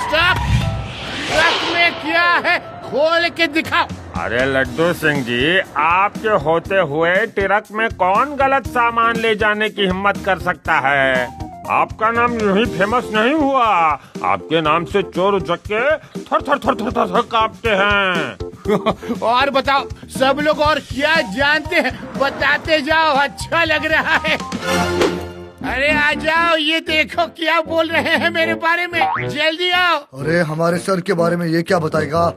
Stop! Truck में क्या है, खोल के दिखाओ। अरे लड्डू सिंह जी, आपके होते हुए ट्रक में कौन गलत सामान ले जाने की हिम्मत कर सकता है? आपका नाम यूं ही फेमस नहीं हुआ। आपके नाम से चोर उचक्के थर थर थर थर थर कांपते हैं। और बताओ, सब लोग और क्या जानते हैं, बताते जाओ, अच्छा लग रहा है। अरे आ जाओ, ये देखो क्या बोल रहे हैं मेरे बारे में, जल्दी आओ। अरे हमारे सर के बारे में ये क्या बताएगा?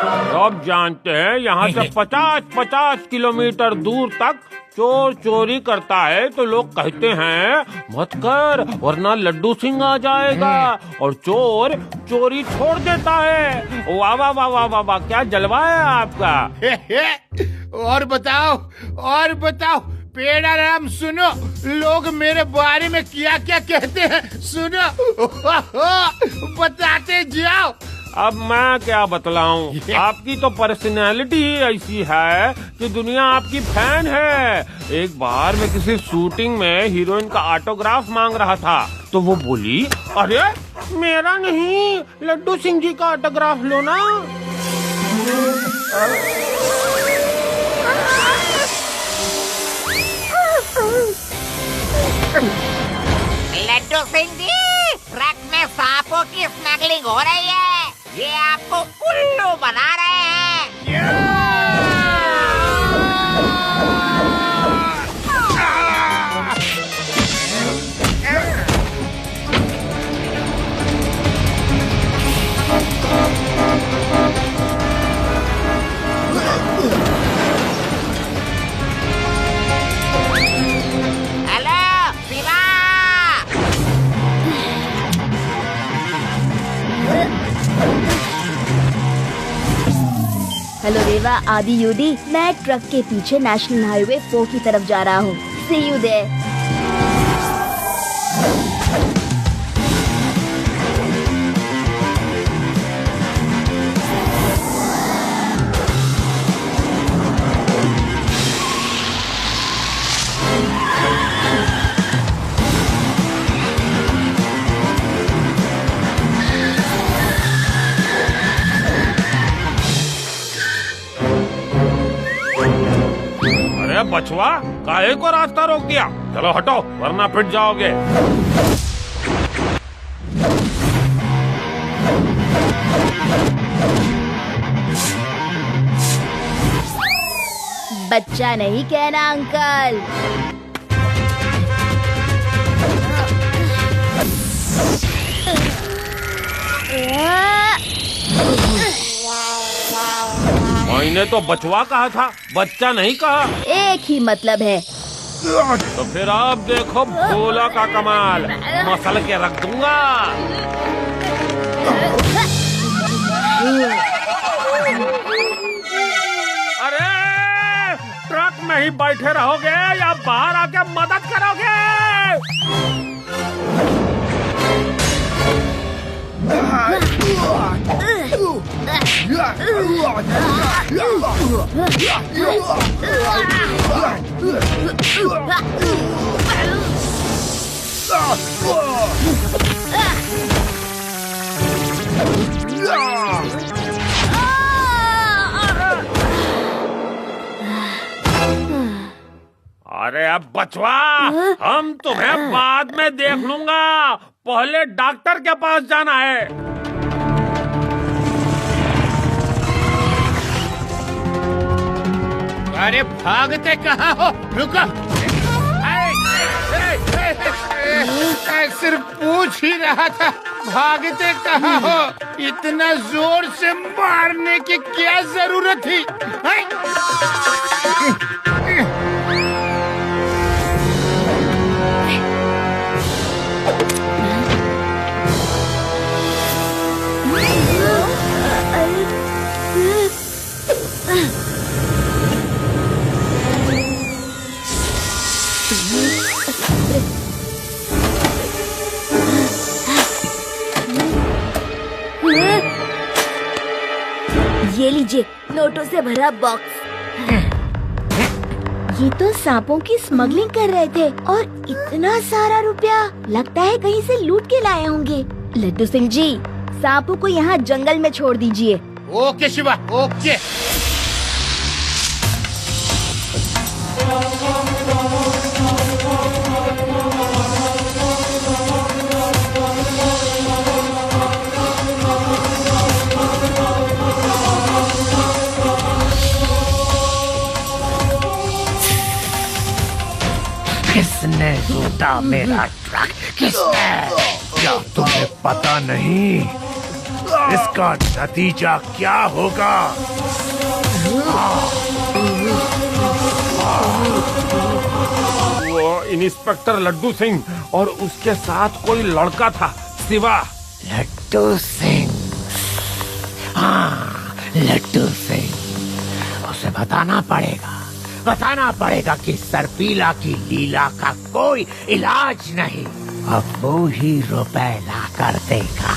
सब जानते हैं, यहाँ से 50-50 किलोमीटर दूर तक चोर चोरी करता है तो लोग कहते हैं मत कर वरना लड्डू सिंह आ जाएगा, और चोर चोरी छोड़ देता है। वाह वाह वाह वाह वाह वाह, क्या जलवा है आपका। और बताओ पेड़ाराम, सुनो लोग मेरे बारे में क्या क्या कहते हैं, सुनो। बताते जाओ। अब मैं क्या बतलाऊं, आपकी तो पर्सनैलिटी ही ऐसी है कि दुनिया आपकी फैन है। एक बार मैं किसी शूटिंग में हीरोइन का ऑटोग्राफ मांग रहा था तो वो बोली, अरे मेरा नहीं, लड्डू सिंह जी का ऑटोग्राफ लो ना। लड्डू सिंह जी, ट्रक में सांपों की स्मगलिंग हो रही है, ये आपको उल्लू बना रहे हैं। हेलो रेवा, आदि यूदी, मैं ट्रक के पीछे नेशनल हाईवे 4 की तरफ जा रहा हूँ। See you there। बचवा, काहे को रास्ता रोक दिया? चलो हटो वरना पिट जाओगे। बच्चा नहीं कहना अंकल। मैंने तो बचवा कहा था, बच्चा नहीं कहा। एक ही मतलब है। तो फिर आप देखो भोला का कमाल, मसल के रख दूंगा। अरे ट्रक में ही बैठे रहोगे या बाहर आके मदद करोगे? अरे अब बचवा, हम तुम्हें बाद में देख लूंगा, पहले डॉक्टर के पास जाना है। अरे भागते कहाँ हो, रुको। सिर्फ पूछ ही रहा था, भागते कहाँ हो? इतना जोर से मारने की क्या जरूरत थी? ये लीजिए, नोटों से भरा बॉक्स। ये तो सांपों की स्मगलिंग कर रहे थे और इतना सारा रुपया लगता है कहीं से लूट के लाए होंगे। लड्डू सिंह जी, सांपों को यहाँ जंगल में छोड़ दीजिए। Okay Shiva, okay. किसने लूटा मेरा ट्रक? किसने? क्या तुम्हें पता नहीं इसका नतीजा क्या होगा? वो इंस्पेक्टर लड्डू सिंह और उसके साथ कोई लड़का था, शिवा। लड्डू सिंह, हाँ लड्डू सिंह। उसे बताना पड़ेगा कि सरपीला की लीला का कोई इलाज नहीं। अब वो ही रुपए ला कर देगा।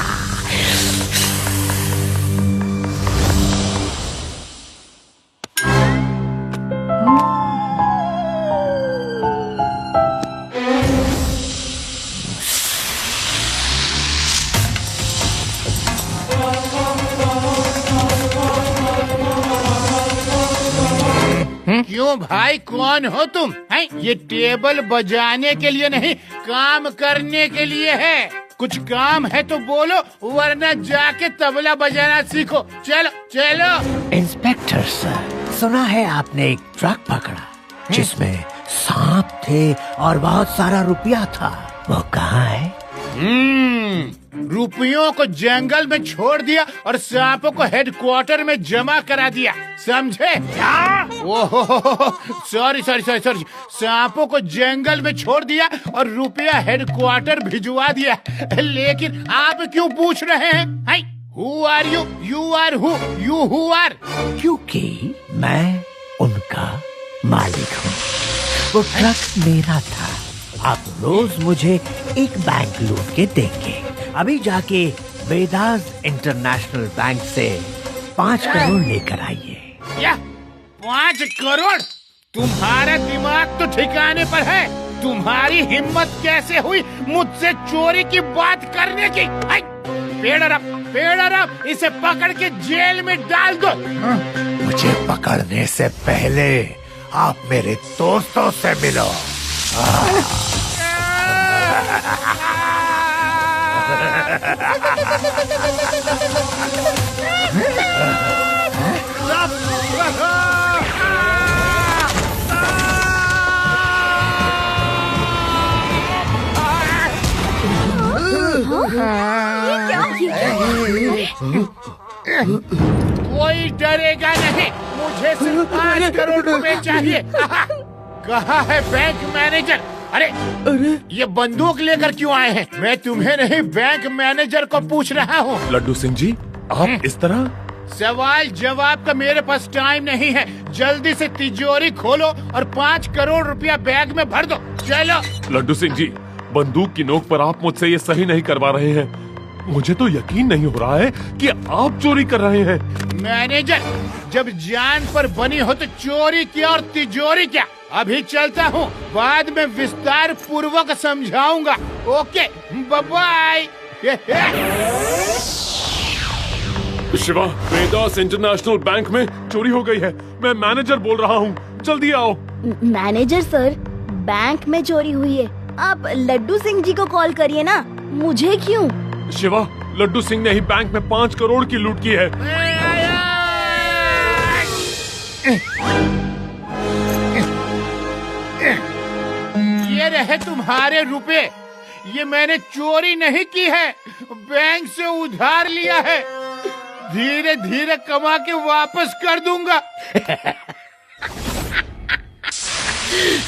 क्यों भाई, कौन हो तुम? हैं? ये टेबल बजाने के लिए नहीं, काम करने के लिए है। कुछ काम है तो बोलो, वरना जाके तबला बजाना सीखो। चलो चलो। इंस्पेक्टर सर, सुना है आपने एक ट्रक पकड़ा जिसमें सांप थे और बहुत सारा रुपया था। वो कहाँ है? रुपयों को जंगल में छोड़ दिया और सांपों को हेडक्वार्टर में जमा करा दिया, समझे? ओहो, सॉरी। सांपों को जंगल में छोड़ दिया और रुपया हेडक्वार्टर भिजवा दिया। लेकिन आप क्यों पूछ रहे हैं? Who are you? You are who? You who are? क्योंकि मैं उनका मालिक हूँ। वो ट्रक मेरा था। आप रोज मुझे एक बैंक लूट के देंगे। अभी जाके वेदास इंटरनेशनल बैंक से 5 करोड़ लेकर आइए। क्या 5 करोड़? तुम्हारा दिमाग तो ठिकाने पर है। तुम्हारी हिम्मत कैसे हुई मुझसे चोरी की बात करने की? पेड़ अप, इसे पकड़ के जेल में डाल दो। मुझे पकड़ने से पहले आप मेरे दोस्तों से मिलो। कोई डरेगा नहीं, मुझे सिर्फ 5 करोड़ रुपए चाहिए। कहाँ है बैंक मैनेजर? अरे ये बंदूक लेकर क्यों आए हैं? मैं तुम्हें नहीं, बैंक मैनेजर को पूछ रहा हूँ। लड्डू सिंह जी, आप इस तरह? सवाल जवाब का मेरे पास टाइम नहीं है। जल्दी से तिजोरी खोलो और 5 करोड़ रुपया बैग में भर दो। चलो। लड्डू सिंह जी, बंदूक की नोक पर आप मुझसे ये सही नहीं करवा रहे हैं। मुझे तो यकीन नहीं हो रहा है कि आप चोरी कर रहे हैं। मैनेजर, जब जान पर बनी हो तो चोरी क्या और तिजोरी क्या? अभी चलता हूँ, बाद में विस्तार पूर्वक समझाऊंगा। Okay, bye. Shiva, Vedas international bank में चोरी हो गई है। मैं मैनेजर बोल रहा हूँ, जल्दी आओ। मैनेजर सर, बैंक में चोरी हुई है। आप लड्डू सिंह जी को कॉल करिए ना, मुझे क्यों? शिवा, लड्डू सिंह ने ही बैंक में 5 करोड़ की लूट की है। ये रहे तुम्हारे रुपए। ये मैंने चोरी नहीं की है, बैंक से उधार लिया है। धीरे धीरे कमा के वापस कर दूंगा।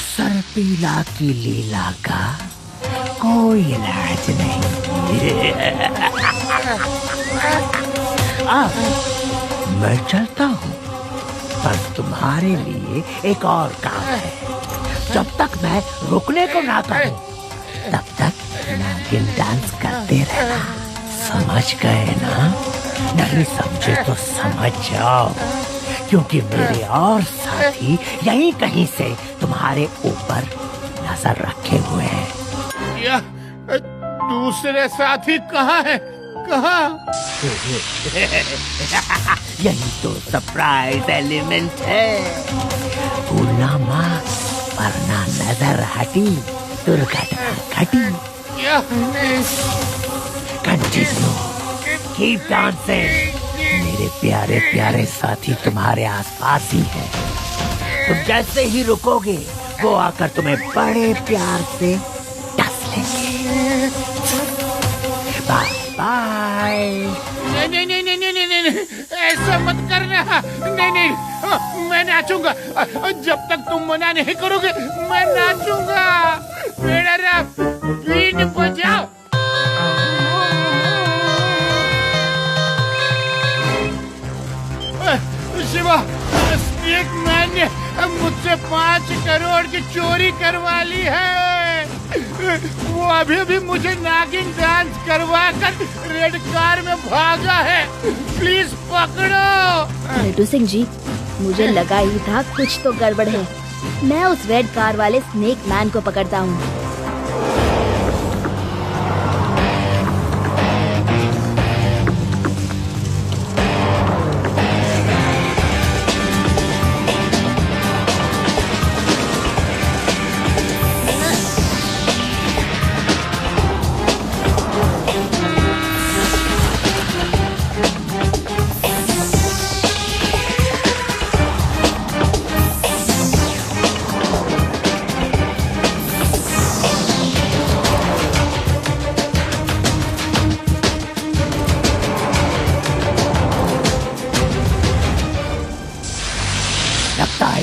सरपीला की लीला का कोई इलाज नहीं। मैं चलता हूँ, पर तुम्हारे लिए एक और काम है। जब तक मैं रुकने को ना कहूँ, तब तक नागिन डांस करते रहना। समझ गए ना? नहीं समझे तो समझ जाओ। क्योंकि मेरे और साथी यहीं कहीं से तुम्हारे ऊपर नजर रखे हुए हैं। या दूसरे साथी कहाँ है? कहाँ? यही तो सरप्राइज एलिमेंट है। भूलना मत, वरना नजर हटी दुर्घटना घटी। Continue, keep dancing. मेरे प्यारे प्यारे साथी तुम्हारे आसपास ही हैं। तुम जैसे ही रुकोगे वो आकर तुम्हें बड़े प्यार से डस लेंगे। Bye bye. नहीं नहीं नहीं नहीं नहीं नहीं, ऐसा मत करना। नहीं नहीं, मैं नाचूंगा। जब तक तुम मना नहीं करोगे मैं नाचूंगा। मेरा रब बीन बजाओ। शिवा, स्नेक मैन ने मुझसे 5 करोड़ की चोरी करवा ली है। वो अभी अभी मुझे नागिन डांस करवा कर रेड कार में भागा है। प्लीज पकड़ो। लड्डू सिंह जी, मुझे लगा ही था कुछ तो गड़बड़ है। मैं उस रेड कार वाले स्नेक मैन को पकड़ता हूँ।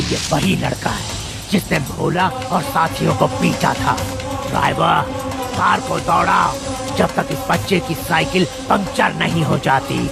ये वही लड़का है जिसने भोला और साथियों को पीटा था। ड्राइवर, कार को दौड़ाओ जब तक इस बच्चे की साइकिल पंक्चर नहीं हो जाती।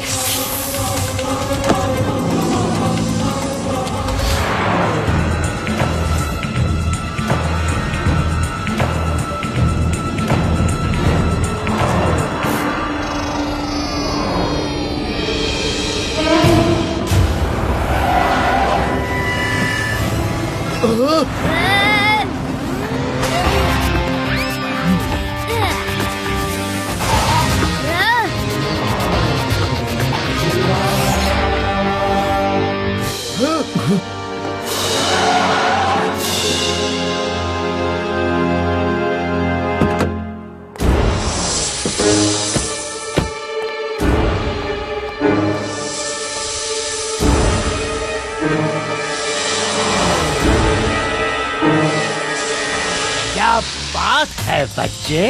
क्या बात है बच्चे,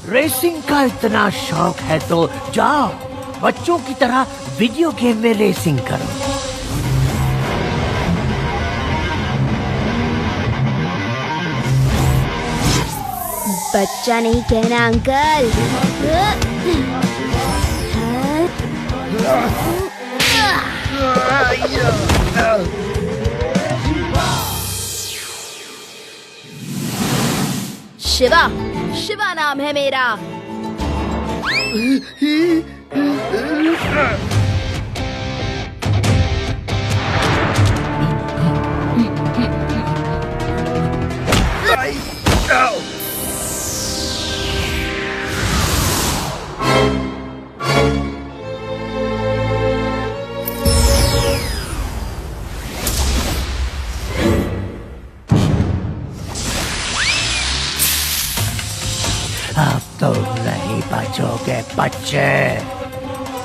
रेसिंग का इतना शौक है तो जाओ बच्चों की तरह वीडियो गेम में रेसिंग करो। बच्चा नहीं कहना अंकल। शिवा, शिवा नाम है मेरा। अब तुम नहीं बचोगे बच्चे,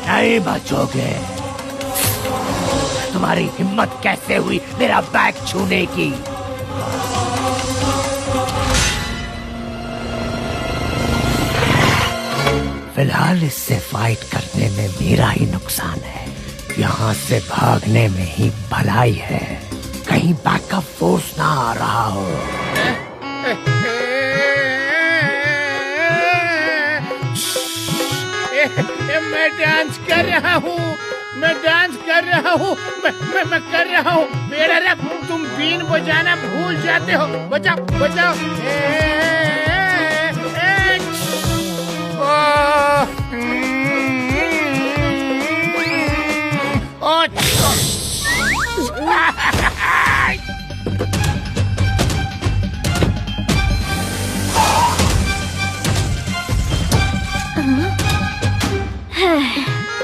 नहीं बचोगे। तुम्हारी हिम्मत कैसे हुई मेरा बैग छूने की? फिलहाल इससे फाइट करने में मेरा ही नुकसान है, यहाँ से भागने में ही भलाई है। कहीं बैकअप फोर्स ना आ रहा हो। मैं डांस कर रहा हूँ, मैं डांस कर रहा हूँ, मैं कर रहा हूँ। मेरा रब, तुम बीन बजाना भूल जाते हो। बजाओ बजाओ।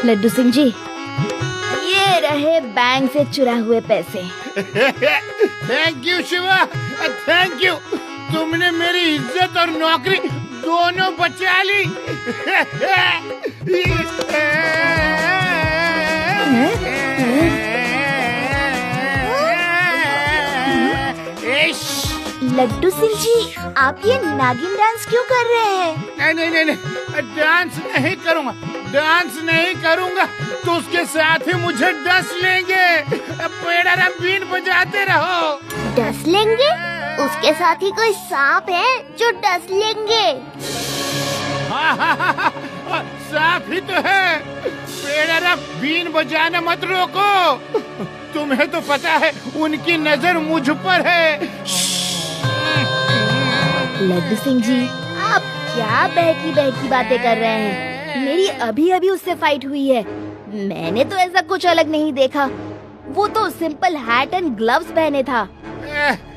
लड्डू सिंह जी, ये रहे बैंक से चुरा हुए पैसे। Thank you Shiva, thank you. तुमने मेरी इज्जत और नौकरी दोनों बचा ली। लड्डू सिंह जी, आप ये नागिन डांस क्यों कर रहे हैं? नहीं, डांस नहीं करूँगा, डांस नहीं करूँगा तो उसके साथ ही मुझे डस लेंगे। पेड़ा बीन बजाते रहो। डस लेंगे? उसके साथ ही कोई सांप है जो डस लेंगे। हाँ, सांप ही तो है। पेड़ा बीन बजाना मत रोको। तुम्हें तो पता है उनकी नजर मुझ पर है। लड्डू सिंह जी, आप क्या बहकी बहकी बातें कर रहे हैं? मेरी अभी अभी उससे फाइट हुई है। मैंने तो ऐसा कुछ अलग नहीं देखा। वो तो सिंपल हैट एंड ग्लव्स पहने था।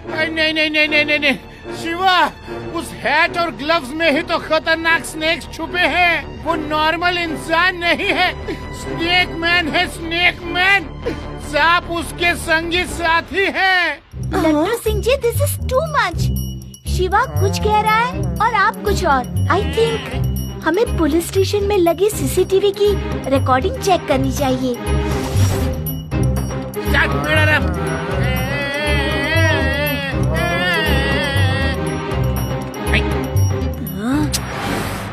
नहीं, शिवा, उस हैट और ग्लव्स में ही तो खतरनाक स्नेक्स छुपे हैं। वो नॉर्मल इंसान नहीं है, स्नेक मैन है, स्नेक मैन। सांप उसके संगी साथी है। Laddu Singh ji, this is too much. Shiva कुछ कह रहा है और आप कुछ और। आई थिंक हमें पुलिस स्टेशन में लगी सीसीटीवी की रिकॉर्डिंग चेक करनी चाहिए।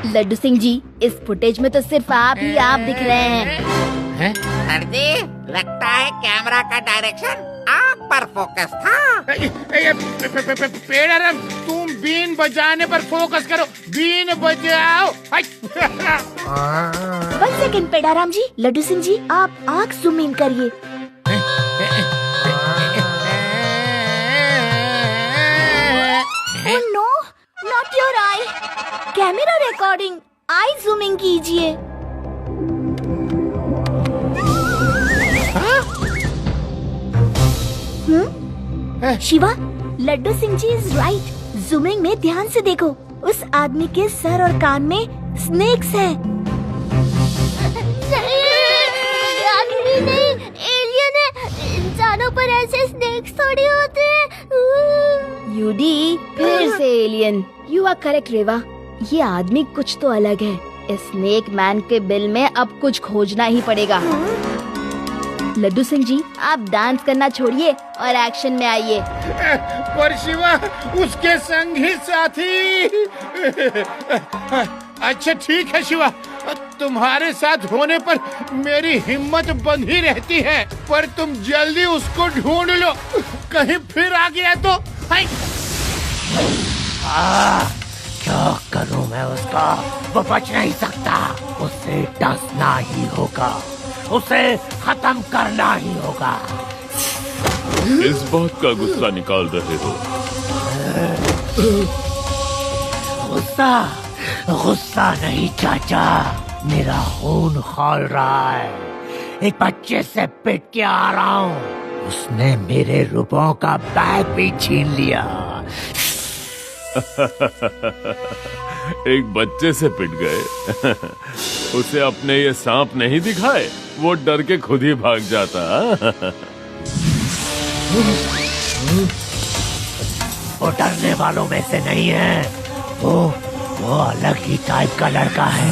लड्डू सिंह जी, इस फुटेज में तो सिर्फ आप ही आप दिख रहे हैं। सर जी, लगता है कैमरा का डायरेक्शन आप पर फोकस था। पेड़ा, तुम बीन बजाने पर फोकस करो। बीन बजाओ। 1 सेकंड पेड़ाराम जी। लड्डू सिंह जी, आप आँख जूम इन करिए। Oh no, not your eye. Camera recording, I zooming कीजिए। शिवा, लड्डू सिंह जी इज राइट। जूमिंग में ध्यान से देखो, उस आदमी के सर और कान में स्नेक्स है। आदमी नहीं, एलियन है। इंसानों पर ऐसे स्नेक्स थोड़ी होते हैं। यूडी, फिर से एलियन। यू आर करेक्ट रेवा, ये आदमी कुछ तो अलग है। इस स्नेक मैन के बिल में अब कुछ खोजना ही पड़ेगा। लड्डू सिंह जी, आप डांस करना छोड़िए और एक्शन में आइए। पर शिवा, उसके संगी साथी। अच्छा ठीक है शिवा, तुम्हारे साथ होने पर मेरी हिम्मत बंधी रहती है। पर तुम जल्दी उसको ढूंढ लो, कहीं फिर आ गया तो। क्या करूं मैं उसका? वो बच नहीं सकता। उसे डसना ही होगा, उसे खत्म करना ही होगा। इस बात का गुस्सा निकाल रहे हो? गुस्सा नहीं चाचा, मेरा खून खौल रहा है। एक बच्चे से पिट के आ रहा हूँ। उसने मेरे रुपयों का बैग भी छीन लिया। एक बच्चे से पिट गए। उसे अपने ये सांप नहीं दिखाए, वो डर के खुद ही भाग जाता। वो डरने वालों में से नहीं है। वो अलग ही टाइप का लड़का है।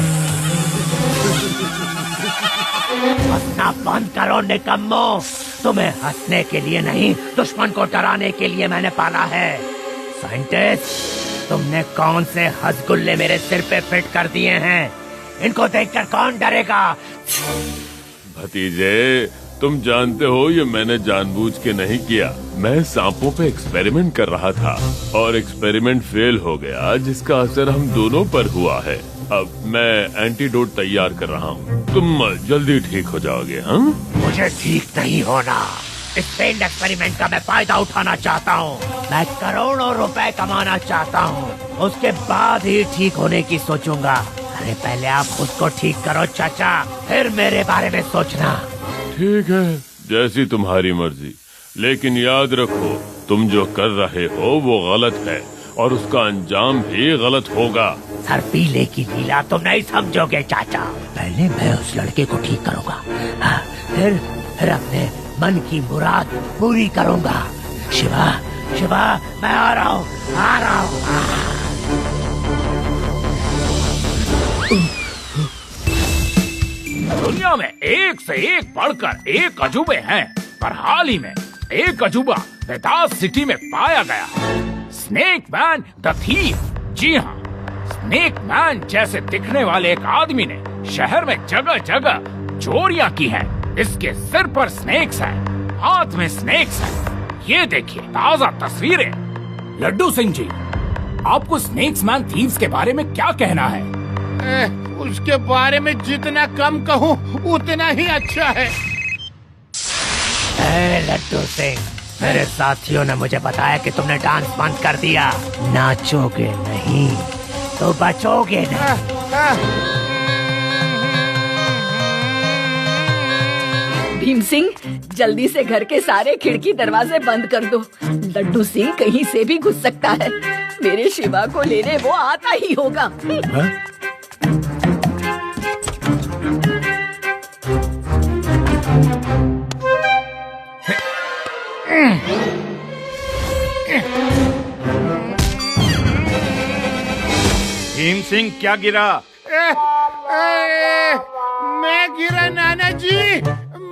हंसना बंद करो निकम्मो। तुम्हें हंसने के लिए नहीं, दुश्मन को डराने के लिए मैंने पाला है। साइंटिस्ट, तुमने कौन से हंसगुल्ले मेरे सिर पे फिट कर दिए हैं? इनको देखकर कौन डरेगा? भतीजे, तुम जानते हो ये मैंने जानबूझ के नहीं किया। मैं सांपों पे एक्सपेरिमेंट कर रहा था और एक्सपेरिमेंट फेल हो गया, जिसका असर हम दोनों पर हुआ है। अब मैं एंटीडोट तैयार कर रहा हूँ। तुम जल्दी ठीक हो जाओगे। हाँ, मुझे ठीक नहीं होना। इस फेल्ड एक्सपेरिमेंट का मैं फायदा उठाना चाहता हूँ। मैं करोड़ों रुपए कमाना चाहता हूँ, उसके बाद ही ठीक होने की सोचूंगा। अरे पहले आप खुद को ठीक करो चाचा, फिर मेरे बारे में सोचना। ठीक है, जैसी तुम्हारी मर्जी। लेकिन याद रखो, तुम जो कर रहे हो वो गलत है और उसका अंजाम भी गलत होगा। सर्पीले की लीला तुम नहीं समझोगे चाचा। पहले मैं उस लड़के को ठीक करूंगा, हाँ, फिर अपने मन की मुराद पूरी करूंगा। शिवा, शिवा, मैं आ रहा हूँ। दुनिया में एक से एक बढ़कर एक अजूबे हैं, पर हाल ही में एक अजूबा बेताज सिटी में पाया गया। Snake man the thief. जी हाँ, स्नेक मैन जैसे दिखने वाले एक आदमी ने शहर में जगह जगह चोरियां की हैं। इसके सिर पर स्नेक्स हैं, हाथ में स्नेक्स हैं। ये देखिए ताजा तस्वीरें। लड्डू सिंह जी, आपको स्नेक्स मैन थीव्स के बारे में क्या कहना है? उसके बारे में जितना कम कहूँ उतना ही अच्छा है। लड्डू सिंह, मेरे साथियों ने मुझे बताया कि तुमने डांस बंद कर दिया। नाचोगे नहीं तो बचोगे नहीं। भीम सिंह, जल्दी से घर के सारे खिड़की दरवाजे बंद कर दो। लड्डू सिंह कहीं से भी घुस सकता है। मेरे शिवा को लेने वो आता ही होगा। भीम सिंह क्या गिरा? मैं गिरा नाना जी,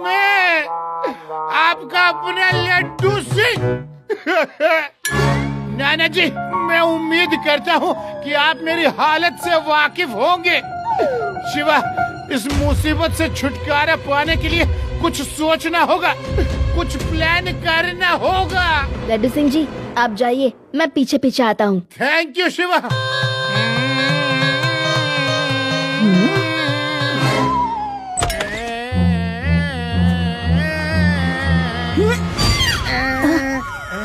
मैं आपका अपना लड्डू सिंह। नाना जी, मैं उम्मीद करता हूँ कि आप मेरी हालत से वाकिफ होंगे। शिवा, इस मुसीबत से छुटकारा पाने के लिए कुछ सोचना होगा, कुछ प्लान करना होगा। लड्डू सिंह जी, आप जाइए, मैं पीछे पीछे आता हूँ। Thank you Shiva.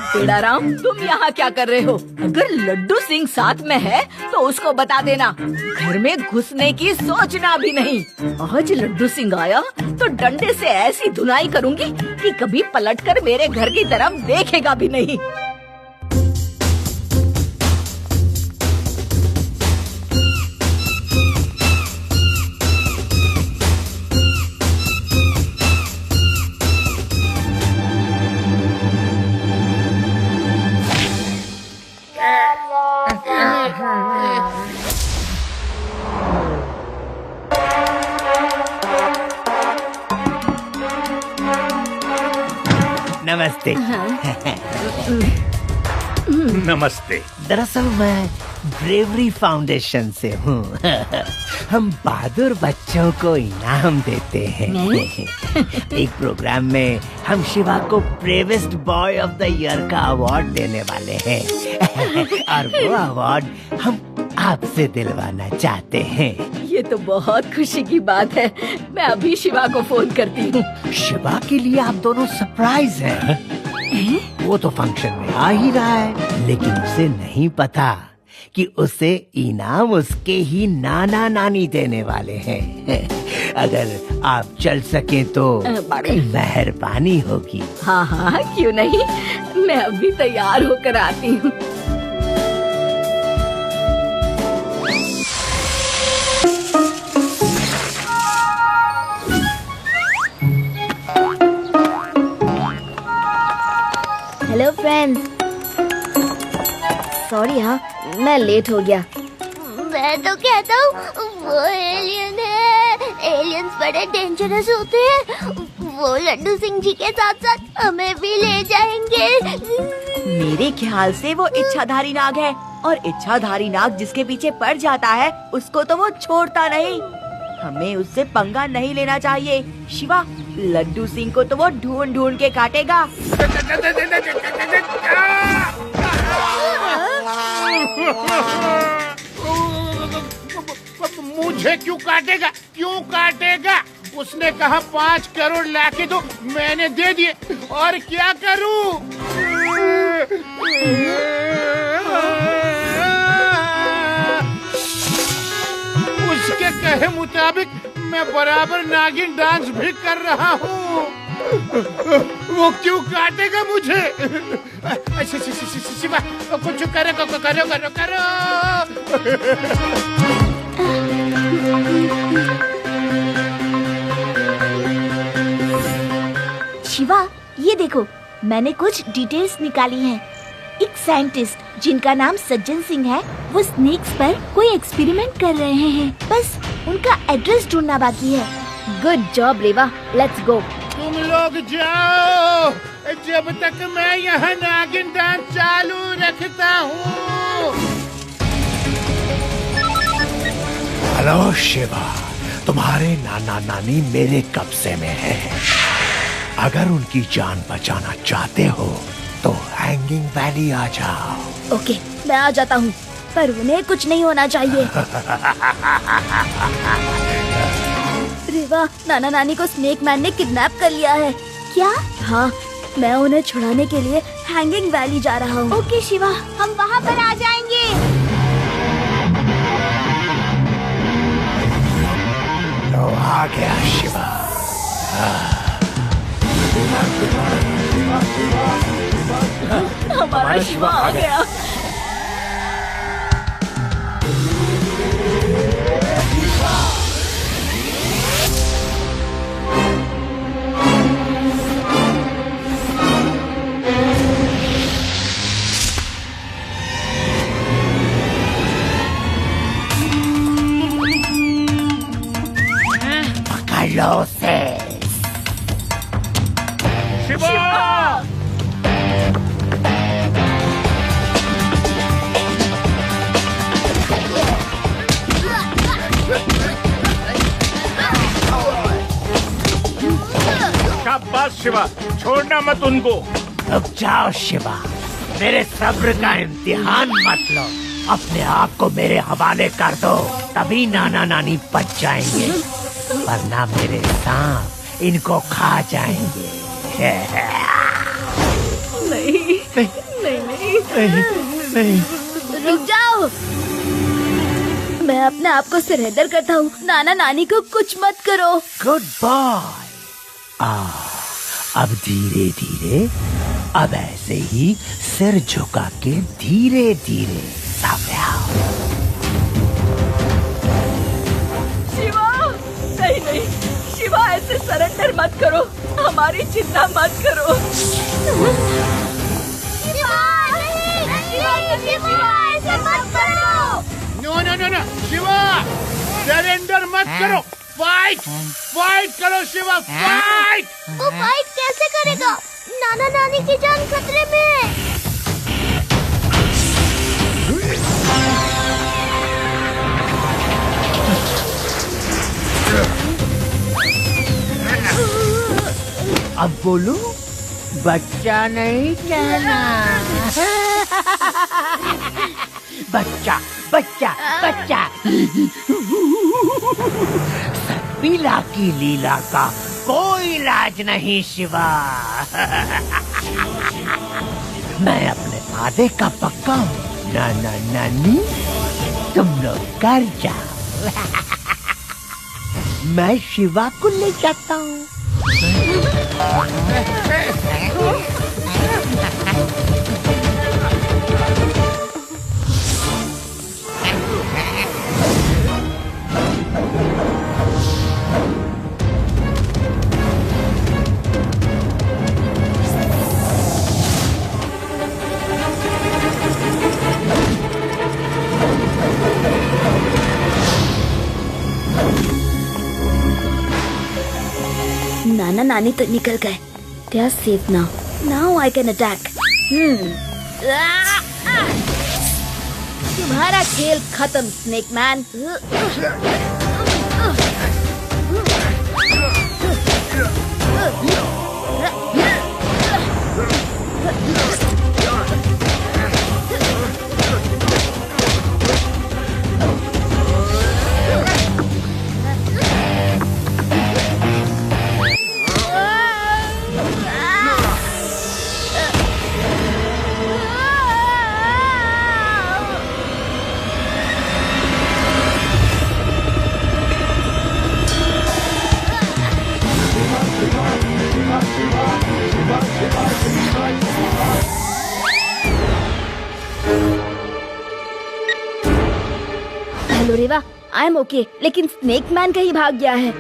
पेड़ाराम, तुम यहाँ क्या कर रहे हो? अगर लड्डू सिंह साथ में है तो उसको बता देना, घर में घुसने की सोचना भी नहीं। आज लड्डू सिंह आया तो डंडे से ऐसी धुनाई करूँगी कि कभी पलटकर मेरे घर की तरफ देखेगा भी नहीं। नमस्ते। नमस्ते। दरअसल मैं ब्रेवरी फाउंडेशन से हूँ। हम बहादुर बच्चों को इनाम देते हैं। एक प्रोग्राम में हम शिवा को bravest boy of the year का अवार्ड देने वाले हैं। और वो अवार्ड हम आपसे दिलवाना चाहते हैं। ये तो बहुत खुशी की बात है। मैं अभी शिवा को फोन करती हूँ। शिवा के लिए आप दोनों सरप्राइज हैं। वो तो फंक्शन में आ ही रहा है, लेकिन उसे नहीं पता कि उसे इनाम उसके ही नाना नानी देने वाले हैं। अगर आप चल सके तो बड़ी मेहरबानी होगी। हाँ हाँ, क्यों नहीं, मैं अभी तैयार होकर आती हूँ। हेलो फ्रेंड्स, सॉरी हाँ, मैं लेट हो गया। मैं तो कहता हूँ वो एलियन है। एलियंस बड़े डेंजरस होते हैं। वो लड्डू सिंह जी के साथ साथ हमें भी ले जाएंगे। मेरे ख्याल से वो इच्छाधारी नाग है, और इच्छाधारी नाग जिसके पीछे पड़ जाता है उसको तो वो छोड़ता नहीं। हमें उससे पंगा नहीं लेना चाहिए। शिवा, लड्डू सिंह को तो वो ढूंढ ढूंढ के काटेगा। मुझे क्यों काटेगा? क्यों काटेगा? उसने कहा 5 करोड़ लाके दो, मैंने दे दिए, और क्या करूं? उसके कहे मुताबिक मैं बराबर नागिन डांस भी कर रहा हूँ। वो क्यों काटेगा मुझे? शिवा कुछ करो करो करो करो। शिवा, ये देखो, मैंने कुछ डिटेल्स निकाली हैं। एक साइंटिस्ट जिनका नाम सज्जन सिंह है, वो स्नेक्स पर कोई एक्सपेरिमेंट कर रहे हैं। बस उनका एड्रेस ढूंढना बाकी है। Good job Reva, let's go. तुम लोग जाओ जब तक मैं यहाँ नागिन डांस चालू रखता हूँ। हेलो शिवा, तुम्हारे नाना नानी मेरे कब्जे में है। अगर उनकी जान बचाना चाहते हो तो हैंगिंग वैली आ जाओ। ओके, मैं आ जाता हूँ, पर उन्हें कुछ नहीं होना चाहिए। रेवा, नाना नानी को स्नेक मैन ने किडनैप कर लिया है। क्या? हाँ, मैं उन्हें छुड़ाने के लिए हैंगिंग वैली जा रहा हूँ। ओके शिवा, हम वहाँ पर आ जाएंगे। लो आ गया शिवा। हमारा शिवा आ गया। पकड़ो से शाबाश शिवा, छोड़ना मत उनको। रुक जाओ शिवा, मेरे सब्र का इम्तिहान मत लो। अपने आप को मेरे हवाले कर दो, तभी नाना नानी बच जाएंगे, वरना मेरे सांप इनको खा जाएंगे। नहीं नहीं नहीं नहीं। रुक जाओ, मैं अपने आप को सरेंडर करता हूँ। नाना नानी को कुछ मत करो। Good boy. अब धीरे धीरे, अब ऐसे ही सिर झुका के धीरे धीरे सामने आओ। शिवा, नहीं नहीं, शिवा ऐसे सरेंडर मत करो, हमारी चिंता मत करो। शिवा, ऐसे मत करो। No no no no, Shiva surrender मत करो। फाइट फाइट करो शिवा, फाइट। वो फाइट कैसे करेगा? नाना नानी की जान खतरे में। अब बोलो, बच्चा नहीं कहना। बच्चा बच्चा बच्चा। सर्पिला की लीला का कोई इलाज नहीं शिवा। मैं अपने वादे का पक्का हूँ। नाना नानी, तुम लोग कर जाओ। मैं शिवा को ले जाता हूँ। नाना नानी तो निकल गए। They are safe now. Now I can attack. तुम्हारा खेल खत्म, snake man. Reva, I am okay, लेकिन स्नेक मैन कहीं भाग गया है।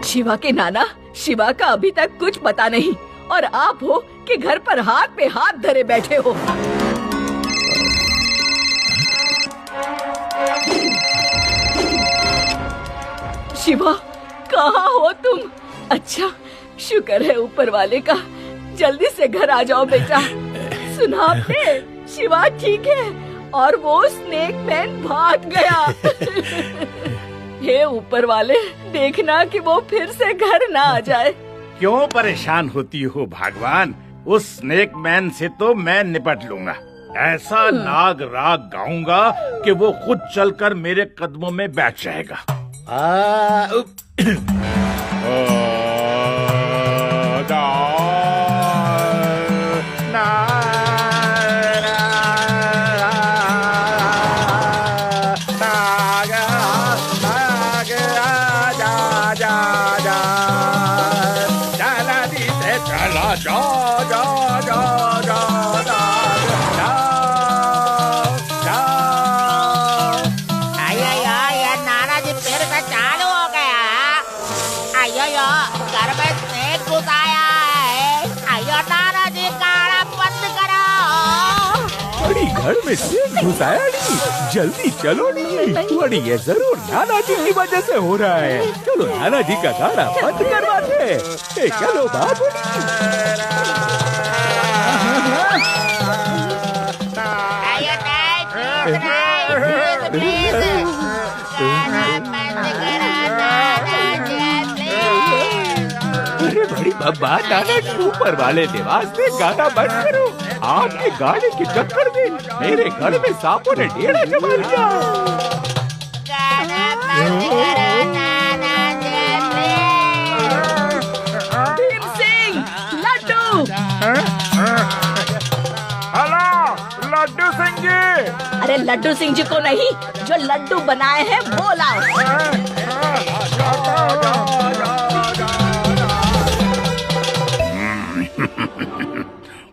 शिवा के नाना, शिवा का अभी तक कुछ पता नहीं और आप हो कि घर पर हाथ पे हाथ धरे बैठे हो। शिवा, कहाँ हो तुम? अच्छा, शुक्र है ऊपर वाले का। जल्दी से घर आ जाओ बेटा। सुना आपने? शिवा ठीक है और वो स्नेक मैन भाग गया। हे ऊपर वाले, देखना कि वो फिर से घर ना आ जाए। क्यों परेशान होती हो भगवान? उस स्नेक मैन से तो मैं निपट लूंगा। ऐसा नाग राग गाऊंगा कि वो खुद चलकर मेरे कदमों में बैठ जाएगा। घर में से घुसाया नहीं। जल्दी चलो नहीं, और ये जरूर नाना जी की वजह से हो रहा है। चलो नाना जी का गाना बंद करवाते। चलो बाबू। अरे बड़ी बब्बा, नाना जी ऊपर वाले देवास ने गाना बंद करो। आपके गाने के चक्कर में मेरे घर में सांपों ने डेरा जमा लिया। भीम सिंह, लड्डू। हेलो, लड्डू सिंह जी। अरे लड्डू सिंह जी को नहीं, जो लड्डू बनाए हैं वो लाओ।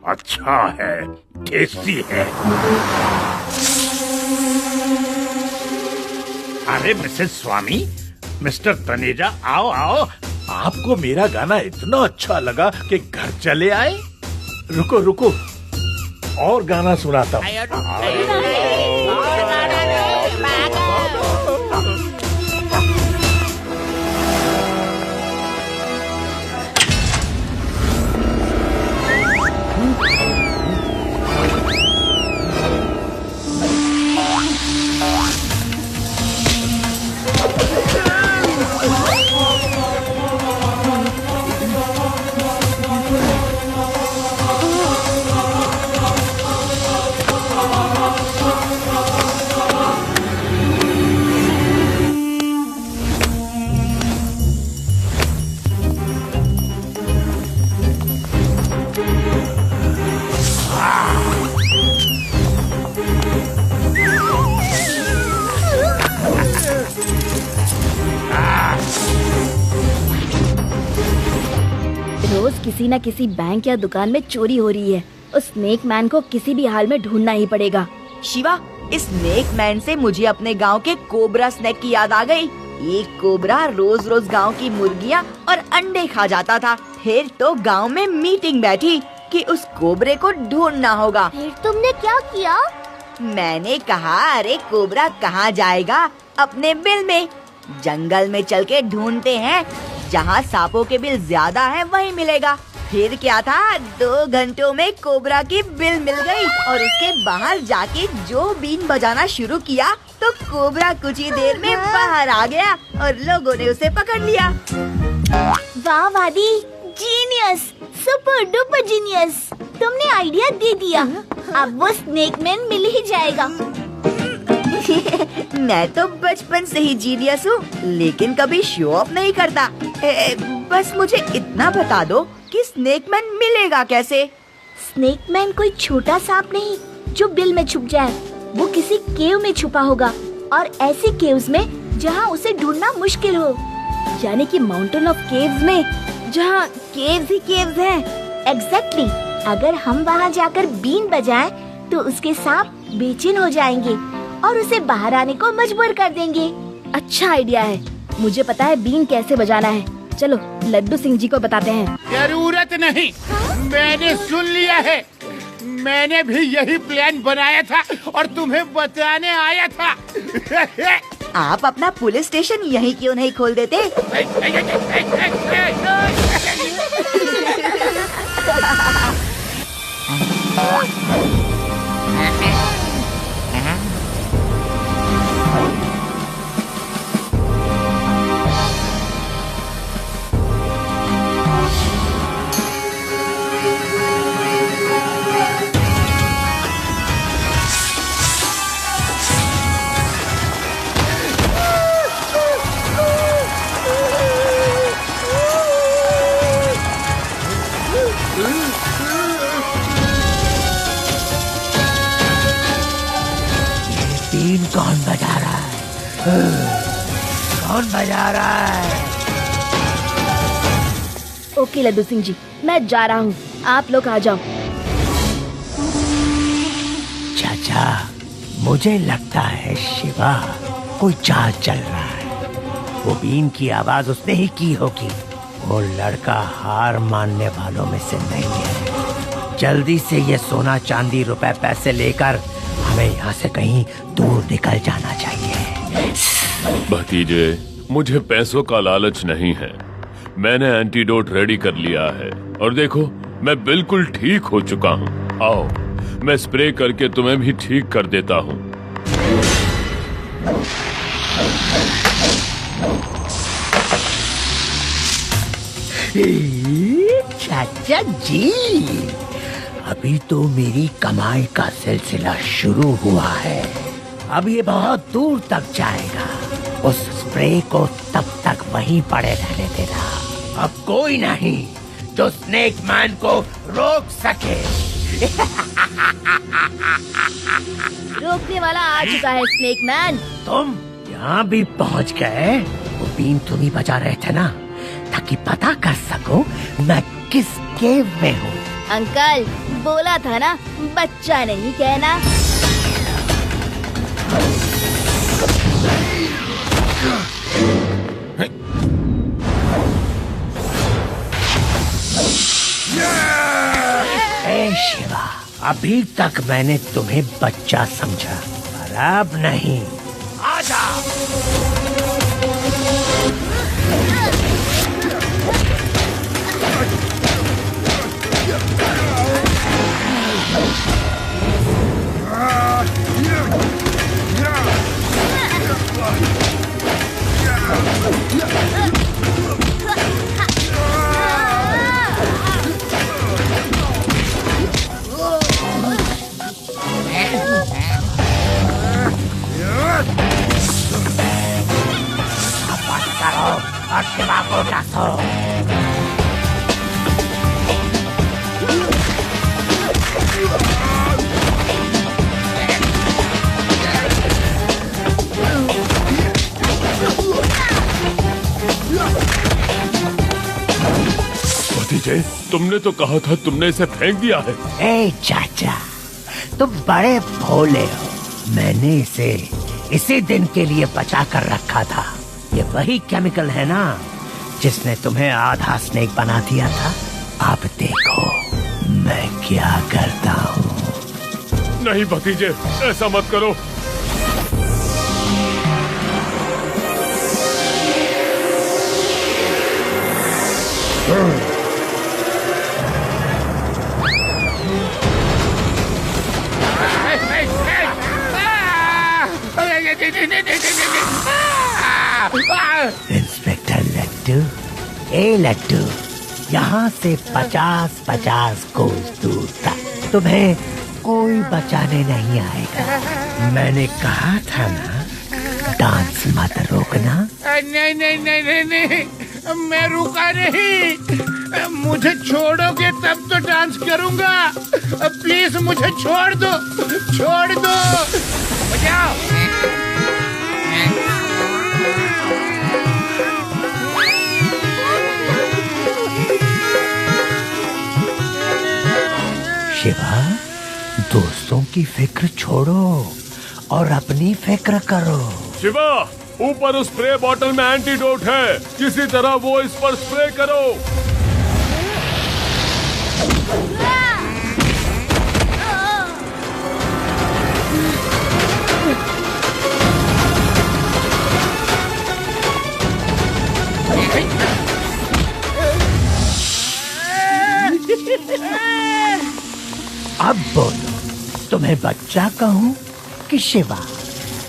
अच्छा है, टेस्टी है। अरे मिसेस स्वामी, मिस्टर तनेजा, आओ आओ। आपको मेरा गाना इतना अच्छा लगा कि घर चले आए। रुको रुको, और गाना सुनाता हूँ। रोज किसी न किसी बैंक या दुकान में चोरी हो रही है। उस स्नेक मैन को किसी भी हाल में ढूंढना ही पड़ेगा। शिवा, इस स्नेक मैन से मुझे अपने गांव के कोबरा स्नेक की याद आ गई। एक कोबरा रोज रोज गांव की मुर्गियां और अंडे खा जाता था। फिर तो गांव में मीटिंग बैठी कि उस कोबरे को ढूंढना होगा। फिर तुमने क्या किया? मैंने कहा, अरे कोबरा कहाँ जाएगा, अपने बिल में। जंगल में चल के ढूंढते हैं, जहाँ सांपों के बिल ज्यादा है वही मिलेगा। फिर क्या था, 2 घंटों में कोबरा की बिल मिल गई और उसके बाहर जाके जो बीन बजाना शुरू किया तो कोबरा कुछ ही देर में बाहर आ गया और लोगों ने उसे पकड़ लिया। वाह वादी, जीनियस, सुपर डुपर जीनियस। तुमने आइडिया दे दिया। अब वो स्नेक मैन मिल ही जाएगा। मैं तो बचपन से ही जीनियस हूँ, लेकिन कभी शो ऑफ नहीं करता। बस मुझे इतना बता दो कि स्नेक मैन मिलेगा कैसे? स्नेक मैन कोई छोटा सांप नहीं जो बिल में छुप जाए। वो किसी केव में छुपा होगा और ऐसे केव्स में जहाँ उसे ढूंढना मुश्किल हो, यानी कि माउंटेन ऑफ केव्स में जहाँ केव्स ही केव्स हैं। एग्जैक्टली। अगर हम वहाँ जाकर बीन बजाएं, तो उसके सांप बेचैन हो जाएंगे और उसे बाहर आने को मजबूर कर देंगे। अच्छा आइडिया है। मुझे पता है बीन कैसे बजाना है। चलो लड्डू सिंह जी को बताते हैं। जरूरत नहीं, मैंने सुन लिया है। मैंने भी यही प्लान बनाया था और तुम्हें बताने आया था। आप अपना पुलिस स्टेशन यहीं क्यों नहीं खोल देते? बीन कौन बजा रहा है? कौन बजा रहा है? ओके लड्डू सिंह जी, मैं जा रहा हूँ, आप लोग आ जाओ। चाचा, मुझे लगता है शिवा कोई चाल चल रहा है। वो बीन की आवाज उसने ही की होगी। वो लड़का हार मानने वालों में से नहीं है। जल्दी से ये सोना चांदी रुपए पैसे लेकर हमें यहाँ से कहीं दूर निकल जाना चाहिए। भतीजे, मुझे पैसों का लालच नहीं है। मैंने एंटीडोट रेडी कर लिया है और देखो, मैं बिल्कुल ठीक हो चुका हूँ। आओ, मैं स्प्रे करके तुम्हें भी ठीक कर देता हूँ। चाचा जी, अभी तो मेरी कमाई का सिलसिला शुरू हुआ है। अब ये बहुत दूर तक जाएगा। उस स्प्रे को तब तक वहीं पड़े रहने देना। अब कोई नहीं जो स्नेक मैन को रोक सके। रोकने वाला आ चुका है स्नेक मैन। तुम यहाँ भी पहुँच गए? वो बीन तुम ही बजा रहे थे ना, ताकि पता कर सको मैं किस केव में हूँ। अंकल, बोला था ना, बच्चा नहीं कहना। ए शिवा, अभी तक मैंने तुम्हें बच्चा समझा, पर अब नहीं। आजा। और शिवा को डांसो। भतीजे, तुमने तो कहा था तुमने इसे फेंक दिया है। ए चाचा, तुम बड़े भोले हो। मैंने इसे इसी दिन के लिए बचा कर रखा था। ये वही केमिकल है ना जिसने तुम्हें आधा स्नेक बना दिया था। अब देखो मैं क्या करता हूँ। नहीं भतीजे, ऐसा मत करो। इंस्पेक्टर लड्डू, ए लड्डू, यहाँ से 50-50 कोस दूर तक तुम्हें कोई बचाने नहीं आएगा। मैंने कहा था ना, डांस मत रोकना। नहीं नहीं नहीं नहीं नहीं, मैं रुका नहीं। मुझे छोड़ोगे तब तो डांस करूंगा। प्लीज मुझे छोड़ दो, छोड़ दो। बजाओ। की फिक्र छोड़ो और अपनी फिक्र करो। शिवा, ऊपर उस स्प्रे बॉटल में एंटीडोट है, किसी तरह वो इस पर स्प्रे करो। अब बोलो, तुम्हें बच्चा कहूँ कि शिवा?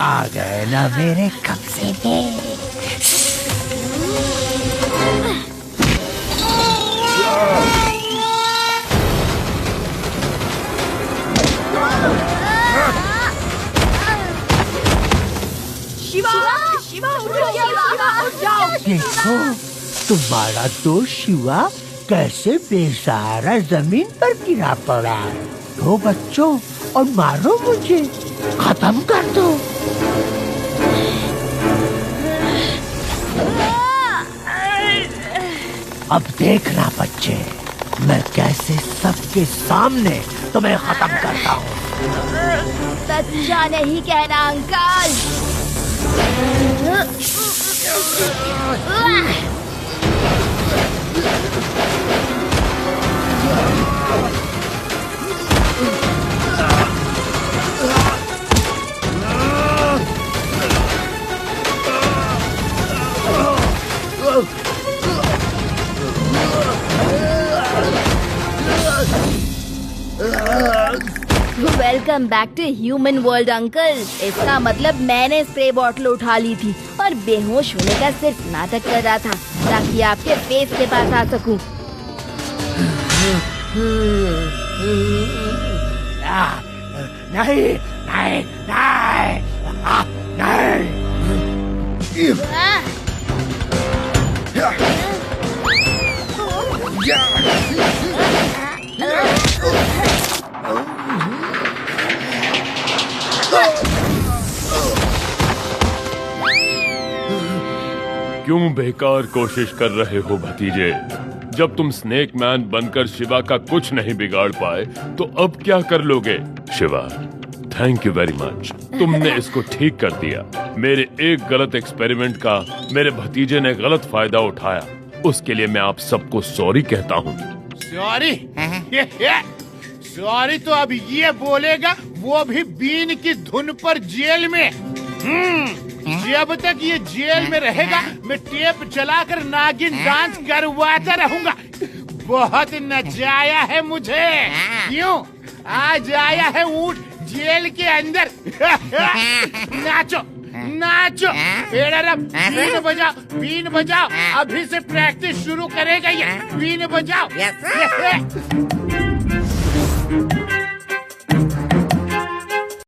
आ गए ना मेरे कब्जे में। शिवा, शिवा उठ जाओ। देखो, तुम्हारा दोस्त शिवा कैसे बेसहारा जमीन पर गिरा पड़ा है। दो बच्चों और मारो मुझे, खत्म कर दो। अब देखना बच्चे, मैं कैसे सबके सामने तुम्हें खत्म करता हूँ। सच्चा नहीं कहना uncle. Welcome back to human world uncle. इसका मतलब मैंने स्प्रे बॉटल उठा ली थी और बेहोश होने का सिर्फ नाटक कर रहा था ताकि आपके फेस के पास आ सकूं। नहीं नहीं नहीं क्यों बेकार कोशिश कर रहे हो भतीजे? जब तुम स्नेक मैन बनकर शिवा का कुछ नहीं बिगाड़ पाए तो अब क्या कर लोगे? Shiva, thank you very much, तुमने इसको ठीक कर दिया। मेरे एक गलत एक्सपेरिमेंट का मेरे भतीजे ने गलत फायदा उठाया, उसके लिए मैं आप सबको सॉरी कहता हूँ। सॉरी? सॉरी तो अब ये बोलेगा, वो भी बीन की धुन पर जेल में। जब तक ये जेल में रहेगा मैं टेप चलाकर नागिन डांस करवाता रहूंगा। बहुत नचाया है मुझे। क्यों? आज आया है ऊँट जेल के अंदर। नाचो नाचो, बीन बजाओ, बीन बजाओ। अभी से प्रैक्टिस शुरू करेगा ये। बीन बजाओ।